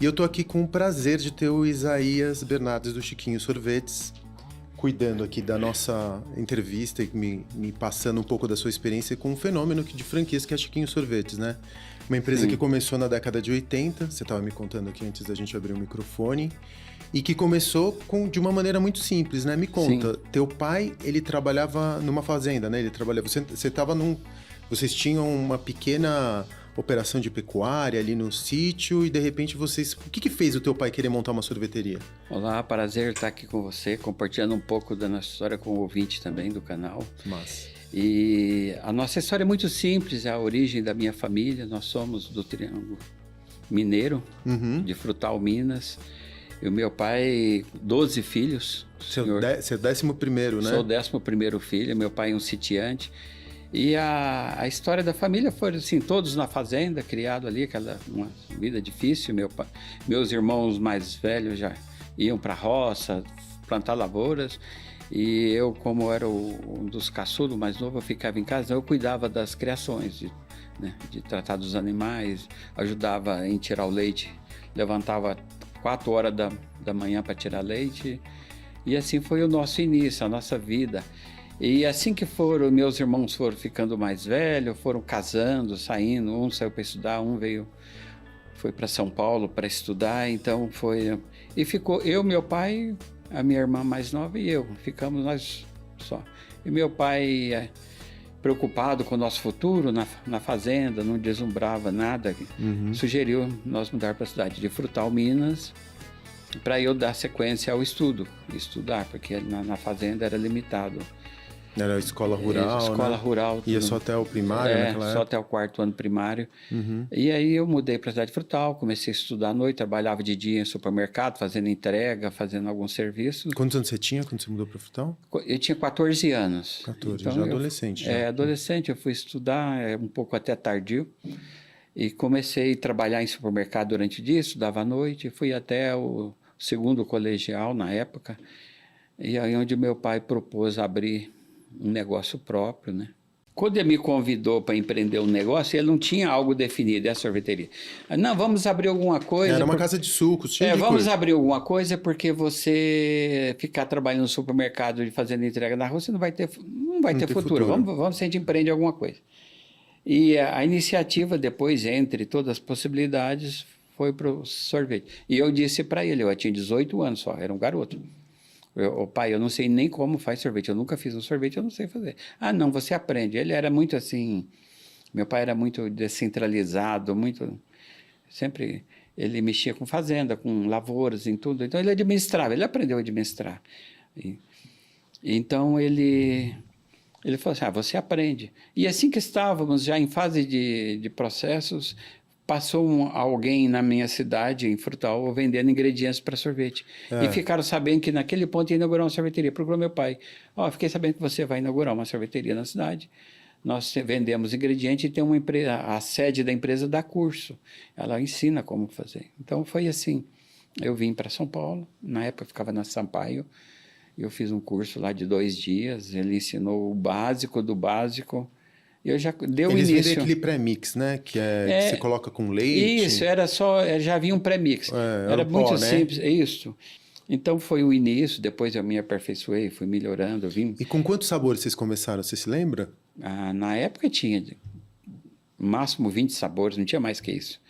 E eu tô aqui com o prazer de ter o Isaías Bernardes do Chiquinho Sorvetes, cuidando aqui da nossa entrevista e me passando um pouco da sua experiência com um fenômeno de franquias que é Chiquinho Sorvetes, né? Uma empresa que começou na década de 80, você estava me contando aqui antes da gente abrir o microfone, e que começou de uma maneira muito simples, né? Me conta, teu pai, ele trabalhava numa fazenda, né? Ele trabalhava, você tava vocês tinham uma pequena operação de pecuária ali no sítio e de repente vocês... O que fez o teu pai querer montar uma sorveteria? Olá, prazer estar aqui com você, compartilhando um pouco da nossa história com o ouvinte também do canal. Massa. E a nossa história é muito simples, é a origem da minha família. Nós somos do Triângulo Mineiro, de Frutal, Minas. E o meu pai, 12 filhos. Você é o 11º, né? Sou o 11º filho, meu pai é um sitiante. E a história da família foi assim, todos na fazenda, criado ali, uma vida difícil. Meus irmãos mais velhos já iam para a roça, plantar lavouras. E eu, como era um dos caçulos mais novos, eu ficava em casa, eu cuidava das criações, de tratar dos animais, ajudava em tirar o leite, levantava 4 horas da manhã para tirar leite. E assim foi o nosso início, a nossa vida. E assim que meus irmãos foram ficando mais velhos, foram casando, saindo, um saiu para estudar, foi para São Paulo para estudar, então e ficou eu, meu pai, a minha irmã mais nova e eu, ficamos nós só. E meu pai, preocupado com o nosso futuro na fazenda, não deslumbrava nada, sugeriu nós mudar para a cidade de Frutal, Minas, para eu dar sequência ao estudar, porque na fazenda era limitado. Era escola rural, escola rural. Ia só até o primário naquela época? Só até o 4º ano primário. E aí eu mudei para a cidade de Frutal, comecei a estudar à noite, trabalhava de dia em supermercado, fazendo entrega, fazendo alguns serviços. Quantos anos você tinha quando você mudou para Frutal? Eu tinha 14 anos. 14, então, já adolescente. Já. Adolescente, eu fui estudar um pouco até tardio. E comecei a trabalhar em supermercado durante o dia, estudava à noite, fui até o 2º colegial na época. E aí onde meu pai propôs abrir um negócio próprio, né? Quando ele me convidou para empreender um negócio, ele não tinha algo definido, é a sorveteria. Não, vamos abrir alguma coisa... Era uma casa de sucos, cheio de vamos coisa. abrir alguma coisa, porque você ficar trabalhando no supermercado e fazendo entrega na rua, você não vai ter futuro. Vamos se a gente empreende alguma coisa. E a iniciativa, depois, entre todas as possibilidades, foi para o sorvete. E eu disse para ele, eu tinha 18 anos só, era um garoto. Pai, eu não sei nem como faz sorvete, eu nunca fiz um sorvete, eu não sei fazer. Ah, não, você aprende. Ele era muito assim, meu pai era muito descentralizado, sempre ele mexia com fazenda, com lavouras, em tudo. Então ele administrava, ele aprendeu a administrar. Então ele falou assim, você aprende. E assim que estávamos já em fase de processos, passou alguém na minha cidade, em Frutal, vendendo ingredientes para sorvete. E ficaram sabendo que naquele ponto ia inaugurar uma sorveteria. Procurou meu pai. Fiquei sabendo que você vai inaugurar uma sorveteria na cidade. Nós vendemos ingredientes e tem uma empresa, a sede da empresa dá curso. Ela ensina como fazer. Então foi assim. Eu vim para São Paulo, na época eu ficava na Sampaio. Eu fiz um curso lá de 2 dias. Ele ensinou o básico do básico. Eu já deu Eles início. vendem aquele pré-mix, né? Que você coloca com leite. Isso, já havia um pré-mix. Era muito pó, simples, né? isso. Então foi o início, depois eu me aperfeiçoei, fui melhorando. E com quantos sabores vocês começaram? Você se lembra? Na época tinha máximo 20 sabores, não tinha mais que isso.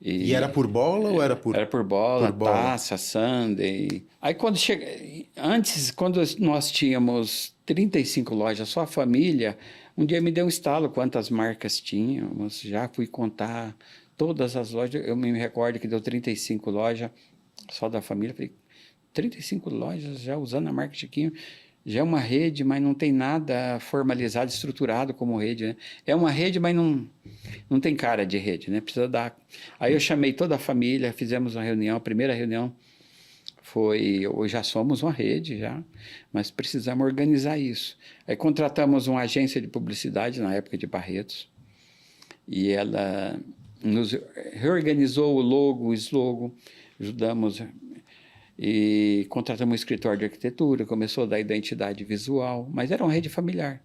E era por bola ou era por... Era por bola, taça, sundae. Aí antes, quando nós tínhamos 35 lojas, só a família... Um dia me deu um estalo quantas marcas tínhamos, já fui contar todas as lojas, eu me recordo que deu 35 lojas, só da família, falei, 35 lojas já usando a marca Chiquinho, já é uma rede, mas não tem nada formalizado, estruturado como rede, né? É uma rede, mas não tem cara de rede, né? Precisa dar... Aí eu chamei toda a família, fizemos uma reunião, a primeira reunião hoje já somos uma rede, mas precisamos organizar isso. Aí contratamos uma agência de publicidade, na época de Barretos, e ela nos reorganizou o logo, o slogan, ajudamos, e contratamos um escritório de arquitetura, começou a dar identidade visual, mas era uma rede familiar.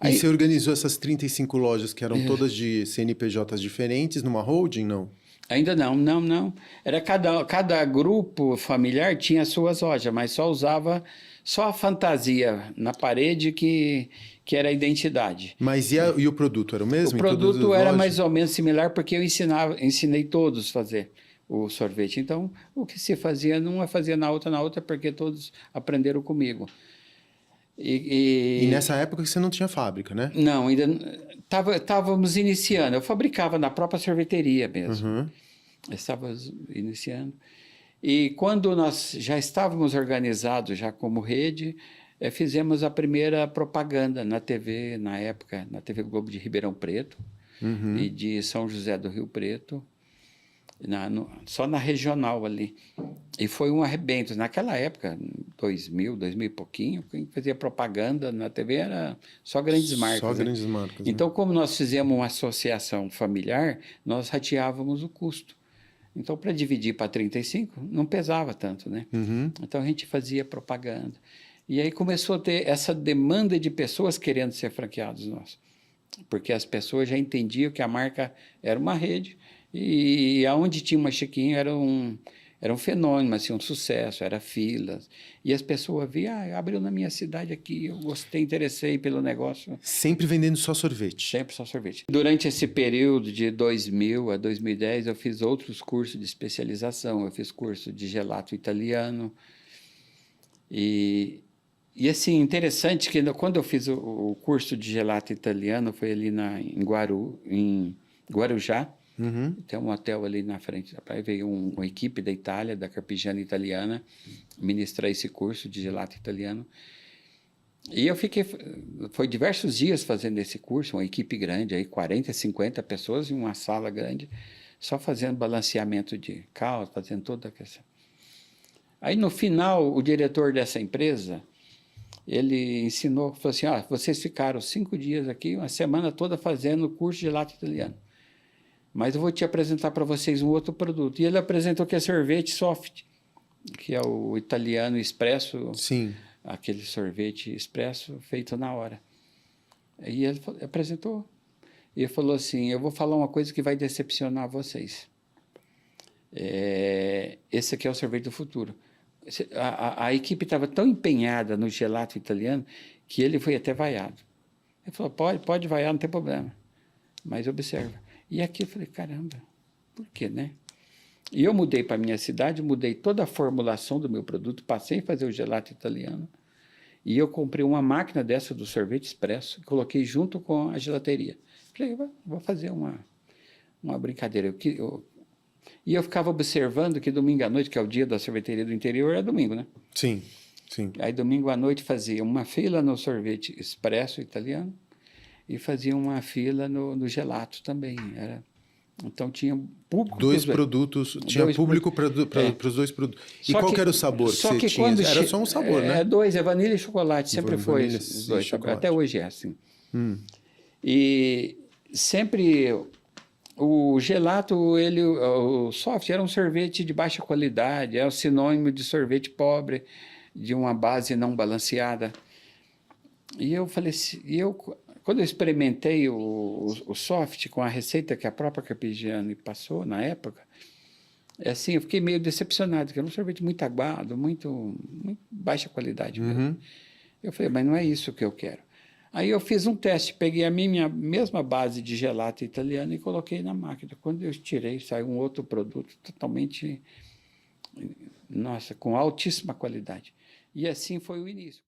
E você organizou essas 35 lojas que eram todas de CNPJs diferentes numa holding, não? Ainda não, não, não. Era cada grupo familiar tinha suas lojas, mas só usava só a fantasia na parede que era a identidade. Mas e o produto? Era o O mesmo em todas as produto era lojas? mais ou menos similar porque eu ensinei todos a fazer o sorvete. Então, o que se fazia numa, fazia na outra, porque todos aprenderam comigo. E nessa época você não tinha fábrica, né? Não, ainda estávamos iniciando. Eu fabricava na própria sorveteria mesmo. Uhum. Estávamos iniciando. E quando nós já estávamos organizados, já como rede, fizemos a primeira propaganda na TV, na época, na TV Globo de Ribeirão Preto e de São José do Rio Preto, só na regional ali. E foi um arrebento. Naquela época, 2000 e pouquinho, quem fazia propaganda na TV era só grandes marcas. Só né? grandes marcas. Então, como nós fizemos uma associação familiar, nós rateávamos o custo. Então, para dividir para 35, não pesava tanto, né? Uhum. Então, a gente fazia propaganda. E aí começou a ter essa demanda de pessoas querendo ser franqueados nossos. Porque as pessoas já entendiam que a marca era uma rede e aonde tinha uma Chiquinho era um fenômeno, assim, um sucesso, era filas. E as pessoas viam, abriu na minha cidade aqui, eu gostei, interessei pelo negócio. Sempre vendendo só sorvete. Sempre só sorvete. Durante esse período de 2000 a 2010, eu fiz outros cursos de especialização. Eu fiz curso de gelato italiano. E assim, interessante que quando eu fiz o curso de gelato italiano, foi ali em Guarujá. Uhum. Tem um hotel ali na frente da praia. Veio uma equipe da Itália, da Carpigiani Italiana, ministrar esse curso de gelato italiano. E eu foi diversos dias fazendo esse curso, uma equipe grande, aí 40, 50 pessoas em uma sala grande, só fazendo balanceamento de caldo, fazendo toda a questão. Aí, no final, o diretor dessa empresa, ele ensinou, falou assim, vocês ficaram 5 dias aqui, uma semana toda fazendo o curso de gelato italiano. Mas eu vou te apresentar para vocês um outro produto. E ele apresentou que é sorvete soft, que é o italiano expresso. Sim. Aquele sorvete expresso feito na hora. E ele apresentou. E ele falou assim, eu vou falar uma coisa que vai decepcionar vocês. Esse aqui é o sorvete do futuro. A equipe estava tão empenhada no gelato italiano que ele foi até vaiado. Ele falou, pode vaiar, não tem problema. Mas observa. E aqui eu falei, caramba, por quê, né? E eu mudei para a minha cidade, mudei toda a formulação do meu produto, passei a fazer o gelato italiano. E eu comprei uma máquina dessa do sorvete expresso, coloquei junto com a gelateria. Falei, vou fazer uma brincadeira. E eu ficava observando que domingo à noite, que é o dia da sorveteria do interior, é domingo, né? Sim, sim. Aí domingo à noite fazia uma fila no sorvete expresso italiano e fazia uma fila no gelato também. Então tinha público. Dois produtos, tinha público para os dois produtos. E qual que era o sabor que você tinha? Era só um sabor, né? Dois, vanilha e chocolate, sempre foi Vanilha os dois. chocolate. Até hoje é assim. E sempre o gelato, o soft era um sorvete de baixa qualidade, é o sinônimo de sorvete pobre, de uma base não balanceada. E eu falei assim, quando eu experimentei o soft com a receita que a própria Carpigiani passou na época, assim, eu fiquei meio decepcionado, porque era um sorvete muito aguado, muito baixa qualidade mesmo. Eu falei, mas não é isso que eu quero. Aí eu fiz um teste, peguei a minha mesma base de gelato italiano e coloquei na máquina. Quando eu tirei, saiu um outro produto totalmente, nossa, com altíssima qualidade. E assim foi o início.